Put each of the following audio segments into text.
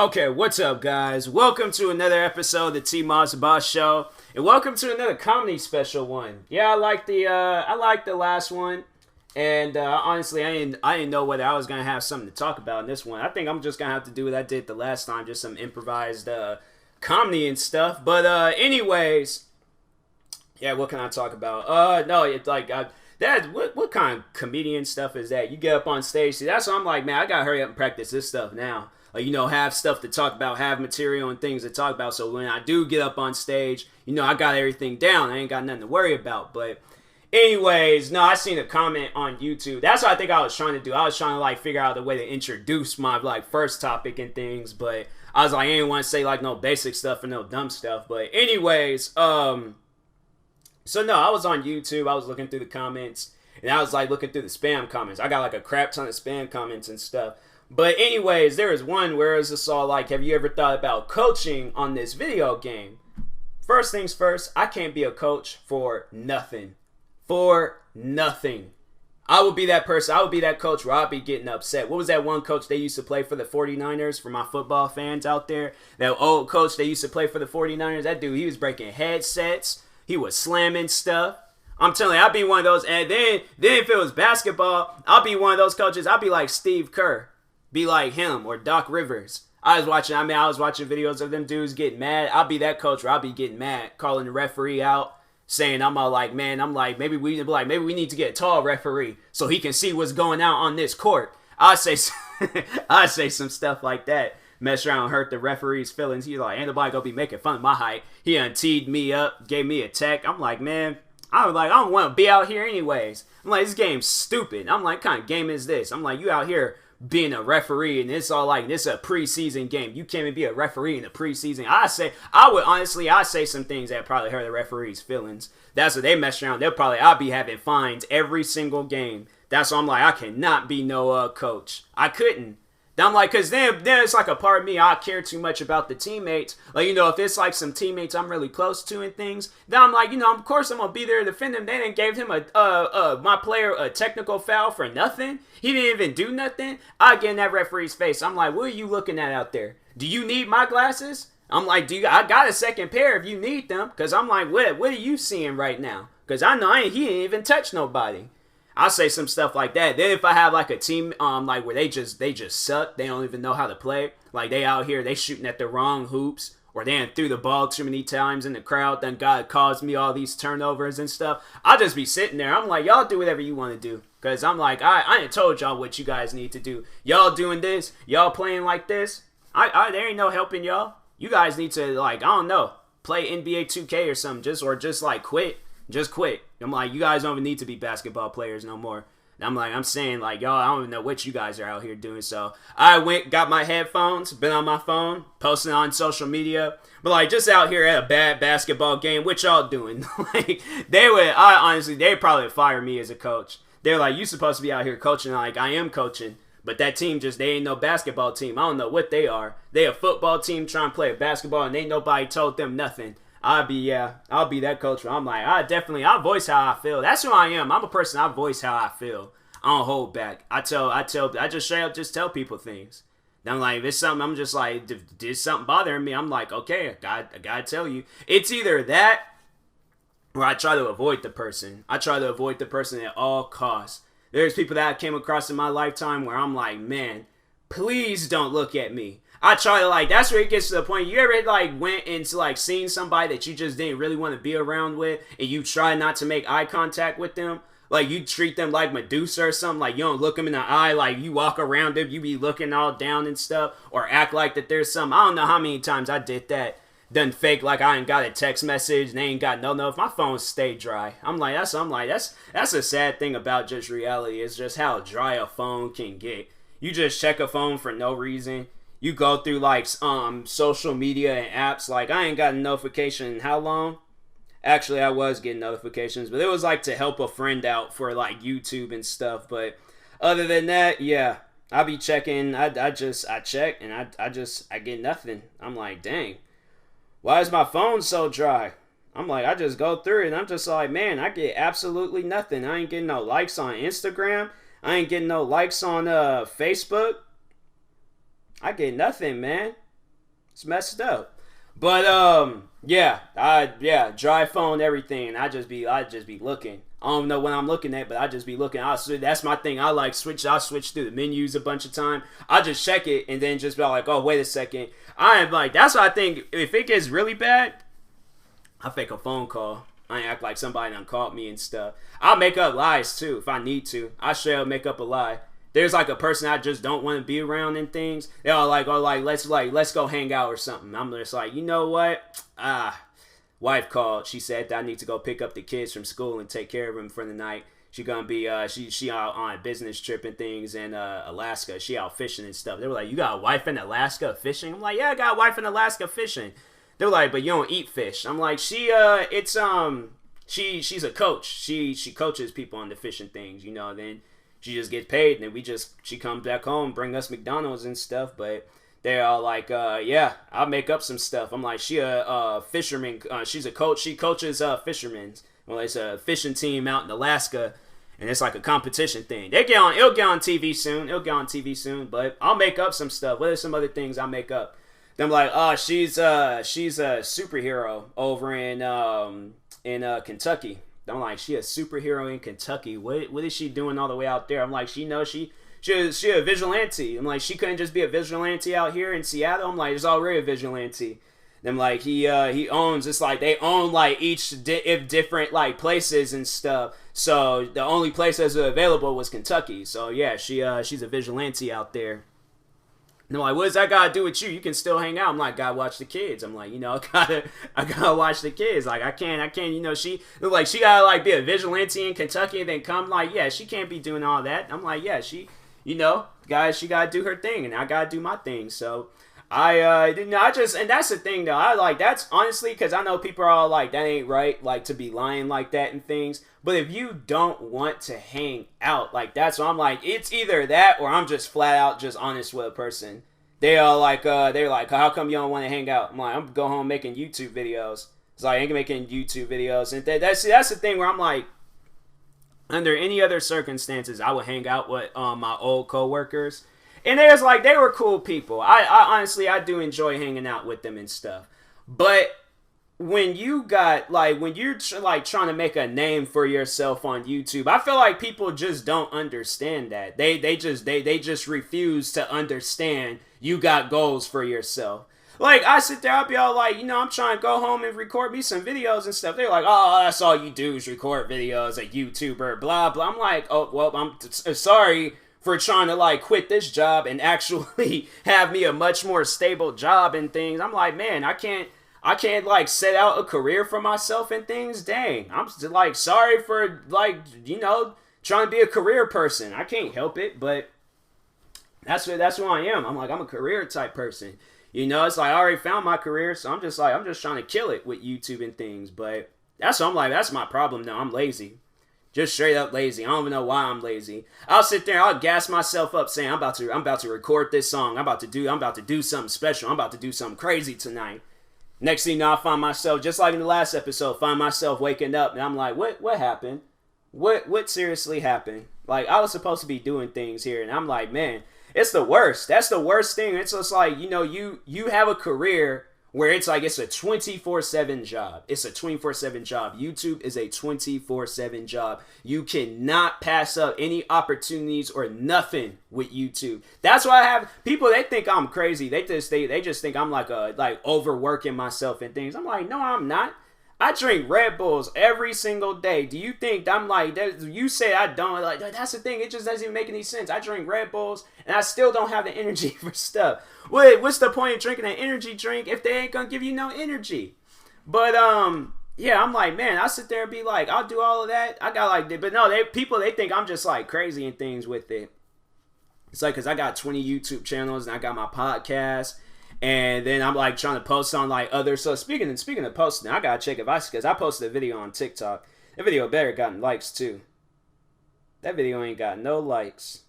Okay, what's up, guys? Welcome to another episode of the TMossBoss show, and welcome to another comedy special one. Yeah, I like the last one, and honestly, I didn't know whether I was gonna have something to talk about in this one. I think I'm just gonna have to do what I did the last time, just some improvised comedy and stuff. But anyways, yeah, what can I talk about? No, it's like what kind of comedian stuff is that? You get up on stage, see, that's what I'm like, man. I gotta hurry up and practice this stuff now. Have stuff to talk about, have material and things to talk about. So when I do get up on stage, I got everything down. I ain't got nothing to worry about. But anyways, no, I seen a comment on YouTube. That's what I think I was trying to do. I was trying to figure out the way to introduce my first topic and things. But I was like, I didn't want to say no basic stuff and no dumb stuff. But anyways, so no, I was on YouTube. I was looking through the comments. And I was looking through the spam comments. I got a crap ton of spam comments and stuff. But anyways, there is one where it's just all have you ever thought about coaching on this video game? First things first, I can't be a coach for nothing. For nothing. I would be that person. I would be that coach where I'd be getting upset. What was that one coach they used to play for the 49ers? For my football fans out there. That old coach they used to play for the 49ers. That dude, he was breaking headsets. He was slamming stuff. I'm telling you, I'd be one of those. And then if it was basketball, I'll be one of those coaches. I'll be like Steve Kerr. Be like him or Doc Rivers. I was watching videos of them dudes getting mad. I'll be that coach where I'll be getting mad, calling the referee out, saying maybe we need to get a tall referee so he can see what's going on this court. I say some stuff like that. Mess around and hurt the referee's feelings. He's like, ain't nobody gonna be making fun of my height. He teed me up, gave me a tech. I'm like, man, I don't want to be out here anyways. I'm like, this game's stupid. I'm like, what kind of game is this? I'm like, you out here being a referee and it's all this is a preseason game. You can't even be a referee in the preseason. I say some things that probably hurt the referee's feelings. That's what they mess around. I'll be having fines every single game. That's why I'm like, I cannot be no coach. I couldn't. I'm like, because then it's a part of me, I care too much about the teammates. If it's some teammates I'm really close to and things, then I'm like, of course I'm going to be there to defend him. They didn't give him my player a technical foul for nothing. He didn't even do nothing. I get in that referee's face. I'm like, what are you looking at out there? Do you need my glasses? I'm like, I got a second pair if you need them. Because I'm like, what are you seeing right now? Because I know he didn't even touch nobody. I'll say some stuff like that. Then if I have a team where they just suck, they don't even know how to play. They out here, they shooting at the wrong hoops, or they done threw the ball too many times in the crowd, then God caused me all these turnovers and stuff. I'll just be sitting there. I'm like, y'all do whatever you want to do. Because I'm like, I ain't told y'all what you guys need to do. Y'all doing this, y'all playing like this. There ain't no helping y'all. You guys need to I don't know, play NBA 2K or something, just quit. Just quit. I'm like, you guys don't even need to be basketball players no more. And I'm saying, y'all, I don't even know what you guys are out here doing. So I got my headphones, been on my phone, posting on social media. But just out here at a bad basketball game, what y'all doing? They'd probably fire me as a coach. They're like, you supposed to be out here coaching. I am coaching. But that team they ain't no basketball team. I don't know what they are. They a football team trying to play basketball and ain't nobody told them nothing. I'll be that coach where I'm like, I'll voice how I feel. That's who I am. I'm a person, I voice how I feel. I don't hold back. I just straight up just tell people things. Then I'm like, if it's something, I'm just like, if there's something bothering me, I'm like, okay, I gotta tell you. It's either that or I try to avoid the person. I try to avoid the person at all costs. There's people that I came across in my lifetime where I'm like, man, please don't look at me. I try to that's where it gets to the point. You ever went into seeing somebody that you just didn't really want to be around with, and you try not to make eye contact with them? You treat them like Medusa or something. You don't look them in the eye. You walk around them, you be looking all down and stuff, or act like that there's something. I don't know how many times I did that. Done fake I ain't got a text message, and they ain't got no. If my phone stay dry, that's a sad thing about just reality. It's just how dry a phone can get. You just check a phone for no reason. You go through social media and apps. I ain't got a notification in how long? Actually, I was getting notifications, but it was to help a friend out for YouTube and stuff. But other than that, yeah, I be checking. I check and I get nothing. I'm like, dang, why is my phone so dry? I'm like, I just go through it and I'm just like, man, I get absolutely nothing. I ain't getting no likes on Instagram. I ain't getting no likes on Facebook. I get nothing, man. It's messed up. But dry phone, everything. I just be looking. I don't know what I'm looking at, but I just be looking. That's my thing. I switch through the menus a bunch of time. I just check it and then just be like, oh, wait a second. I am like, that's what I think. If it gets really bad, I fake a phone call. I act like somebody done called me and stuff. I'll make up lies too if I need to. I straight up make up a lie. There's like a person I just don't want to be around and things. They're all like, oh, let's go hang out or something. I'm just like, you know what? Wife called. She said that I need to go pick up the kids from school and take care of them for the night. She gonna be she out on a business trip and things in Alaska. She out fishing and stuff. They were like, you got a wife in Alaska fishing? I'm like, yeah, I got a wife in Alaska fishing. They were like, but you don't eat fish. I'm like, she's a coach. She coaches people on the fishing things, you know. Then she just gets paid, and then she comes back home, bring us McDonald's and stuff. But they're all like, yeah, I'll make up some stuff. I'm like, she a fisherman. She's a coach. She coaches fishermen. Well, it's a fishing team out in Alaska, and it's like a competition thing. It'll get on TV soon. But I'll make up some stuff. What are some other things I make up? Then I'm like, oh, she's a superhero over in Kentucky. I'm like, she a superhero in Kentucky. What is she doing all the way out there? I'm like, she a vigilante. I'm like, she couldn't just be a vigilante out here in Seattle. I'm like, there's already a vigilante. Then like he owns, it's like they own like each different like places and stuff. So the only place that's available was Kentucky. So yeah, she's a vigilante out there. And I'm like, what does that got to do with you? You can still hang out. I'm like, gotta watch the kids. I'm like, you know, I gotta watch the kids. Like, I can't, you know, she gotta like be a vigilante in Kentucky and then come. Like, yeah, she can't be doing all that. I'm like, yeah, she, you know, guys, she gotta do her thing and I gotta do my thing. So and that's the thing though. That's honestly, because I know people are all like, that ain't right, like to be lying like that and things. But if you don't want to hang out, like that's what I'm like, it's either that or I'm just flat out just honest with a person. They are like, they're like, how come you don't want to hang out? I'm like, I'm gonna go home making YouTube videos. It's like, I ain't making YouTube videos. And that's the thing where I'm like, under any other circumstances, I would hang out with my old coworkers. And there's like, they were cool people. I honestly, I do enjoy hanging out with them and stuff. But when you're like trying to make a name for yourself on YouTube, I feel like people just don't understand that. They just refuse to understand you got goals for yourself. Like, I sit there, I'll be all like, you know, I'm trying to go home and record me some videos and stuff. They're like, oh, that's all you do is record videos, a YouTuber, blah, blah. I'm like, oh, well, I'm sorry for trying to like quit this job and actually have me a much more stable job and things. I'm like, man, I can't like set out a career for myself and things. Dang, I'm like sorry for like, you know, trying to be a career person. I can't help it, but that's what I am. I'm like, I'm a career type person. You know, it's like I already found my career, so I'm just trying to kill it with YouTube and things. But that's what I'm like, that's my problem now. I'm lazy. Just straight up lazy. I don't even know why I'm lazy. I'll sit there, I'll gas myself up saying I'm about to record this song. I'm about to do something special. I'm about to do something crazy tonight. Next thing you know, I find myself, just like in the last episode, waking up and I'm like, what happened? What seriously happened? Like, I was supposed to be doing things here and I'm like, man, it's the worst. That's the worst thing. It's just like, you know, you have a career where it's like it's a 24/7 job. It's a 24/7 job. YouTube is a 24/7 job. You cannot pass up any opportunities or nothing with YouTube. That's why I have people, they think I'm crazy. They just think I'm like overworking myself and things. I'm like, no, I'm not. I drink Red Bulls every single day. Do you think I'm like that? You say I don't. Like, that's the thing. It just doesn't even make any sense. I drink Red Bulls and I still don't have the energy for stuff. What's the point of drinking an energy drink if they ain't gonna give you no energy? But yeah, I'm like, man, I sit there and be like, I'll do all of that. I got like, but no, they think I'm just like crazy and things with it. It's like, cause I got 20 YouTube channels and I got my podcast. And then I'm like trying to post on like other. So speaking of posting, I gotta check because I posted a video on TikTok. That video better gotten likes too. That video ain't got no likes.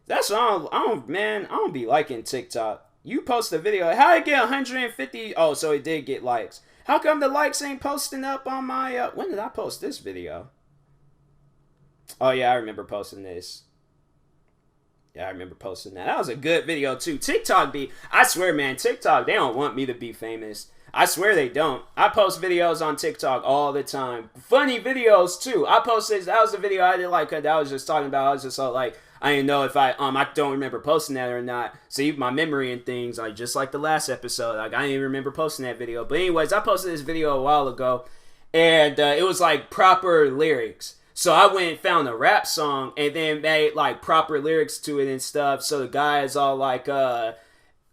That's what I don't be liking TikTok. You post a video, how it get 150? Oh, so it did get likes. How come the likes ain't posting up on my? When did I post this video? Oh yeah, I remember posting this. Yeah, I remember posting that. That was a good video too. TikTok I swear, man, TikTok, they don't want me to be famous. I swear they don't. I post videos on TikTok all the time. Funny videos too. I posted, that was the video I did like, that I was just talking about. I was just all like, I didn't know if I don't remember posting that or not. See, my memory and things, like just like the last episode, like I didn't even remember posting that video. But anyways, I posted this video a while ago, and it was like proper lyrics. So I went and found a rap song and then made like proper lyrics to it and stuff. So the guy is all like,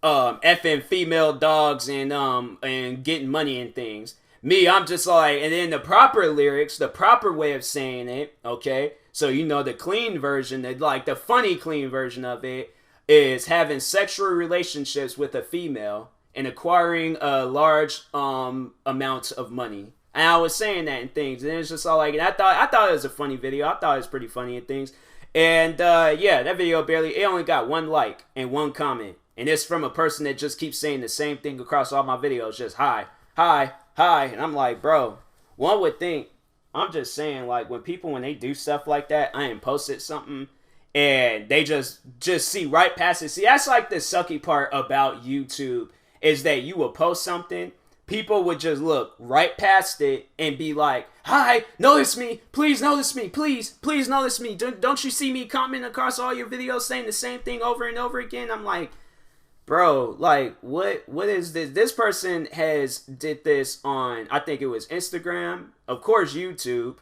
effing female dogs and getting money and things. Me, I'm just like, and then the proper lyrics, the proper way of saying it, okay? So you know the clean version, like the funny clean version of it is having sexual relationships with a female and acquiring a large amount of money. And I was saying that and things, and it's just all like, and I thought it was a funny video. I thought it was pretty funny and things. And yeah, that video it only got 1 like and 1 comment. And it's from a person that just keeps saying the same thing across all my videos, just hi, hi, hi. And I'm like, bro, one would think, I'm just saying, like, when they do stuff like that, I ain't posted something, and they just see right past it. See, that's like the sucky part about YouTube, is that you will post something, people would just look right past it and be like, hi, notice me, please notice me, please notice me. Don't you see me commenting across all your videos saying the same thing over and over again? I'm like, bro, like, what is this? This person did this on, I think it was Instagram, of course YouTube,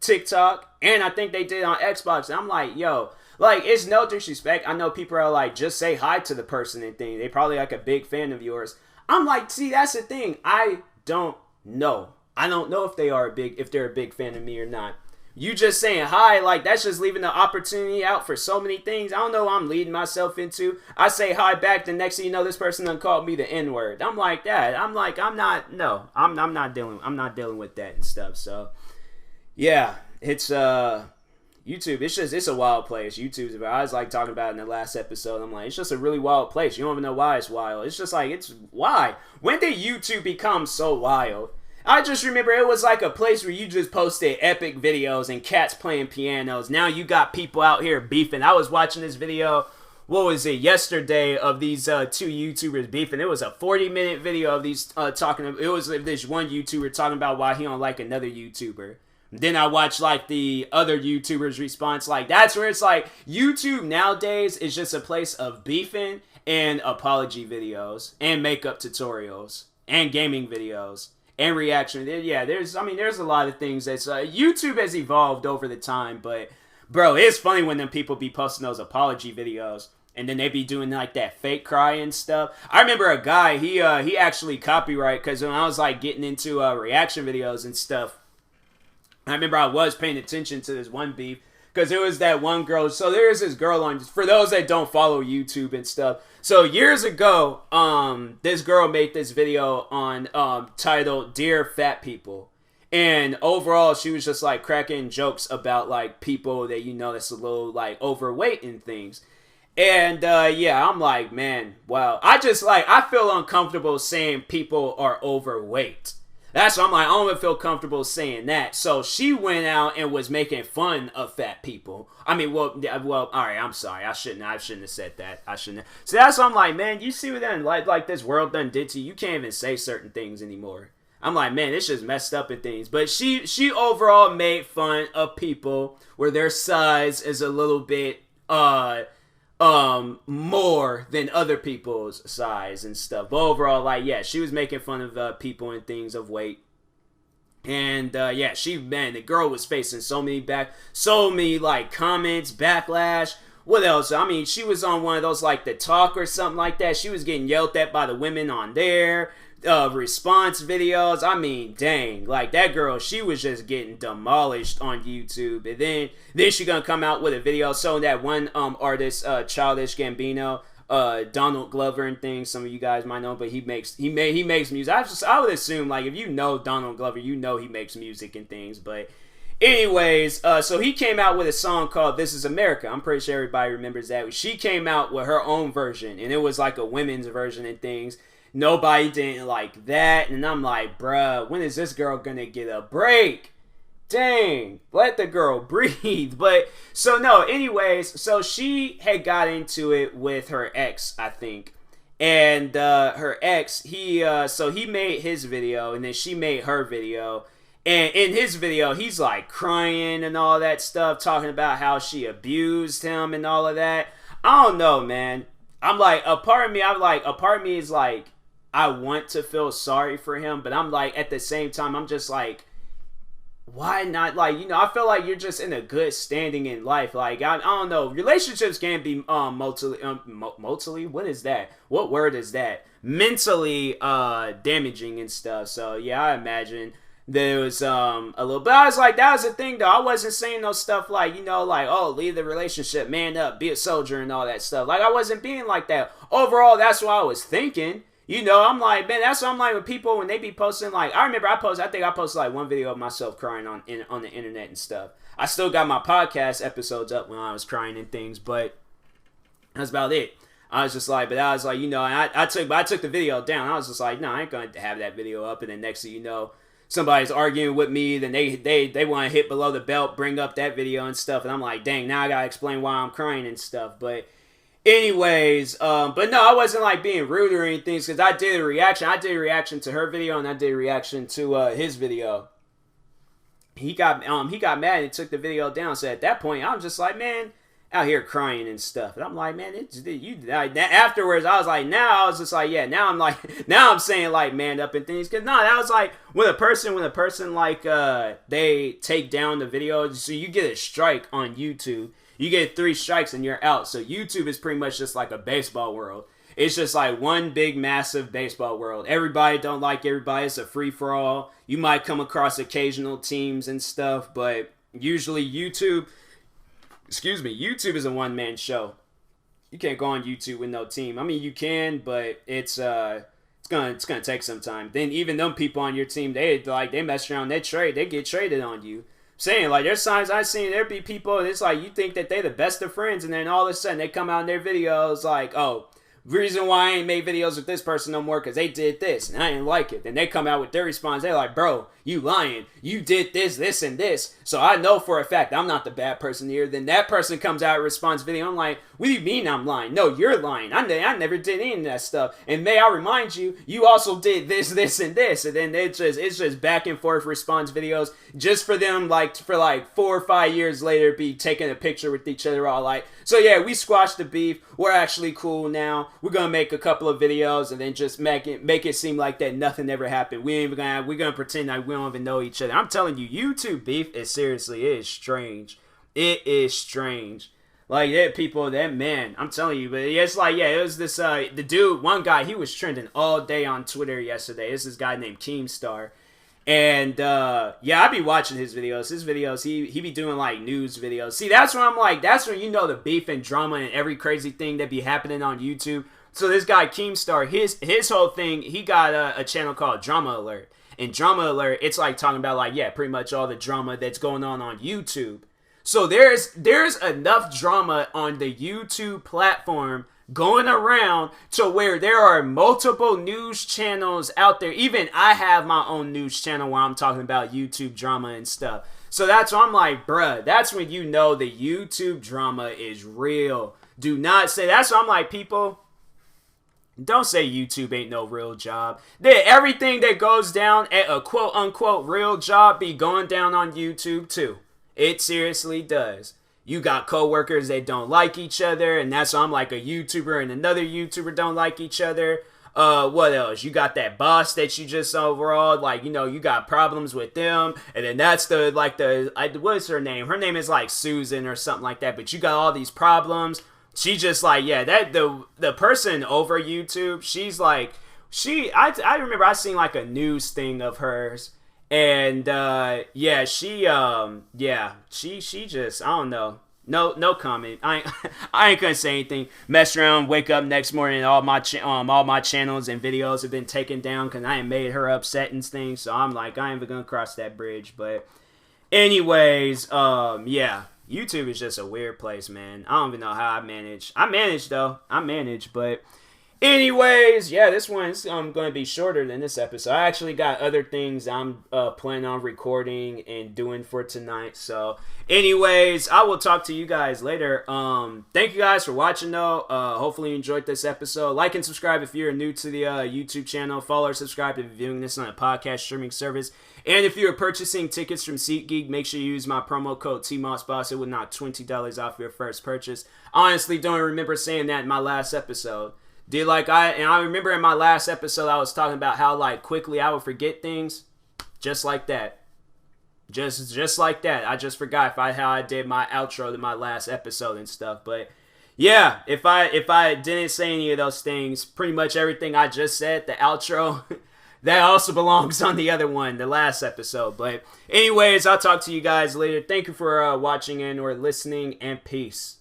TikTok, and I think they did on Xbox. And I'm like, yo, like, it's no disrespect. I know people are like, just say hi to the person and things. They probably like a big fan of yours. I'm like, see, that's the thing. I don't know. I don't know if they're a big fan of me or not. You just saying hi, like, that's just leaving the opportunity out for so many things. I don't know what I'm leading myself into. I say hi back, the next thing you know, this person done called me the N-word. I'm like that. I'm like, I'm not dealing with that and stuff. So yeah, it's YouTube, it's a wild place. YouTube's, I was like talking about it in the last episode. I'm like, it's just a really wild place. You don't even know why it's wild. It's just like, it's why? When did YouTube become so wild? I just remember it was like a place where you just posted epic videos and cats playing pianos. Now you got people out here beefing. I was watching this video, what was it, yesterday, of these 2 YouTubers beefing. It was a 40-minute video of these talking. It was this one YouTuber talking about why he don't like another YouTuber. Then I watched like the other YouTubers' response. Like, that's where it's like, YouTube nowadays is just a place of beefing and apology videos and makeup tutorials and gaming videos and reaction. Yeah, there's a lot of things that's YouTube has evolved over the time, but bro, it's funny when them people be posting those apology videos and then they be doing like that fake cry and stuff. I remember a guy, he actually copyright, because when I was like getting into reaction videos and stuff, I remember I was paying attention to this one beef, because there was that one girl. So there is this girl on, for those that don't follow YouTube and stuff. So years ago, this girl made this video on titled "Dear Fat People," and overall she was just like cracking jokes about like people that that's a little like overweight and things. And yeah, I'm like, man, wow. I feel uncomfortable saying people are overweight. That's why I'm like, I don't even feel comfortable saying that. So she went out and was making fun of fat people. I mean, well, all right, I'm sorry. I shouldn't have said that. I shouldn't have. So that's why I'm like, man, you see what that like this world done did to you? You can't even say certain things anymore. I'm like, man, it's just messed up and things. But she overall made fun of people where their size is a little bit more than other people's size and stuff. But overall, like, yeah, she was making fun of people and things of weight. And yeah, the girl was facing so many like comments, backlash. What else? I mean, she was on one of those like the Talk or something like that. She was getting yelled at by the women on there. Response videos. I mean, dang, like that girl, she was just getting demolished on YouTube. And then she gonna come out with a video. So that one artist, Childish Gambino, Donald Glover and things, some of you guys might know, but he makes music. I would assume, like, if you know Donald Glover, you know he makes music and things. But anyways, so he came out with a song called "This Is America." I'm pretty sure everybody remembers that. She came out with her own version, and it was like a women's version and things. Nobody didn't like that, and I'm like, bruh, when is this girl gonna get a break? dang, let the girl breathe. But so no, anyways, so she had got into it with her ex, I think. And her ex, he made his video, and then she made her video. And in his video, he's like crying and all that stuff, talking about how she abused him and all of that. I don't know, man. I'm like, a part of me is like, I want to feel sorry for him, but I'm like, at the same time, I'm just like, why not? Like, you know, I feel like you're just in a good standing in life. Like, I don't know. Relationships can be mentally, what is that? What word is that? Mentally damaging and stuff. So yeah, I imagine there was a little, but I was like, that was the thing though. I wasn't saying no stuff like, you know, like, oh, leave the relationship, man up, be a soldier and all that stuff. Like, I wasn't being like that. Overall, that's what I was thinking. You know, I'm like, man, that's what I'm like with people when they be posting. Like, I remember I think I posted like one video of myself crying on the internet and stuff. I still got my podcast episodes up when I was crying and things, but that's about it. I was just like, but I was like, you know, I took the video down. I was just like, no, I ain't gonna have that video up. And then next thing you know, somebody's arguing with me, then they want to hit below the belt, bring up that video and stuff, and I'm like, dang, now I gotta explain why I'm crying and stuff. But anyways, but no, I wasn't like being rude or anything, because I did a reaction to her video, and I did a reaction to his video. He got mad and took the video down. So at that point, I was just like, man, out here crying and stuff. And I'm like, man, afterwards, I was like, now I was just like, yeah, now I'm saying like man up and things. Cause no, that was like when a person like, they take down the video, so you get a strike on YouTube. You get 3 strikes and you're out. So YouTube is pretty much just like a baseball world. It's just like one big, massive baseball world. Everybody don't like everybody. It's a free-for-all. You might come across occasional teams and stuff, but usually YouTube is a one-man show. You can't go on YouTube with no team. I mean, you can, but it's gonna take some time. Then even them people on your team, they mess around, they get traded on you. Saying like there's times I've seen there be people, and it's like you think that they the best of friends, and then all of a sudden they come out in their videos like, oh, reason why I ain't made videos with this person no more because they did this and I didn't like it. Then they come out with their response. They're like, bro, you lying. You did this, and this. So I know for a fact I'm not the bad person here. Then that person comes out and responds video. I'm like, what do you mean I'm lying? No, you're lying. I never did any of that stuff. And may I remind you, you also did this, and this. And then it's just back and forth response videos just for them for 4 or 5 years later be taking a picture with each other all like, so yeah, we squashed the beef. We're actually cool now. We're gonna make a couple of videos and then just make it seem like that nothing ever happened. We're gonna pretend like we don't even know each other. I'm telling you, YouTube beef is strange. It is strange. Like that people, that man, I'm telling you, but it's like, yeah, it was this the dude, one guy, he was trending all day on Twitter yesterday. It's this guy named Keemstar. And yeah, I be watching his videos. He be doing like news videos. See, that's when I'm like, that's when you know the beef and drama and every crazy thing that be happening on YouTube. So this guy Keemstar, his whole thing, he got a channel called Drama Alert. And Drama Alert, it's like talking about like, yeah, pretty much all the drama that's going on YouTube. So there's enough drama on the YouTube platform going around to where there are multiple news channels out there. Even I have my own news channel where I'm talking about YouTube drama and stuff. So that's why I'm like, bruh, that's when you know the YouTube drama is real. Do not say, that's why I'm like, people, don't say YouTube ain't no real job. Everything that goes down at a quote unquote real job be going down on YouTube too. It seriously does. You got coworkers that don't like each other, and that's why I'm like a YouTuber and another YouTuber don't like each other. What else? You got that boss that you just overall, like, you know, you got problems with them, and then that's what is her name? Her name is like Susan or something like that, but you got all these problems. She just like, yeah, that the person over YouTube, she's like, I remember I seen like a news thing of hers. And, yeah, she just, I don't know. No comment. I ain't gonna say anything. Mess around, wake up next morning, and all my channels and videos have been taken down because I ain't made her upset and things. So I'm like, I ain't even gonna cross that bridge. But anyways, yeah, YouTube is just a weird place, man. I don't even know how I manage. I manage, but Anyways, yeah, this one's going to be shorter than this episode. I actually got other things I'm planning on recording and doing for tonight. So, anyways, I will talk to you guys later. Thank you guys for watching, though. Hopefully you enjoyed this episode. Like and subscribe if you're new to the YouTube channel. Follow or subscribe if you're viewing this on a podcast streaming service. And if you're purchasing tickets from SeatGeek, make sure you use my promo code TMossBoss. It would knock $20 off your first purchase. Honestly, don't remember saying that in my last episode. I remember in my last episode I was talking about how like quickly I would forget things, just like that, just like that. I just forgot how I did my outro to my last episode and stuff. But yeah, if I didn't say any of those things, pretty much everything I just said, the outro, that also belongs on the other one, the last episode. But anyways, I'll talk to you guys later. Thank you for watching and or listening, and peace.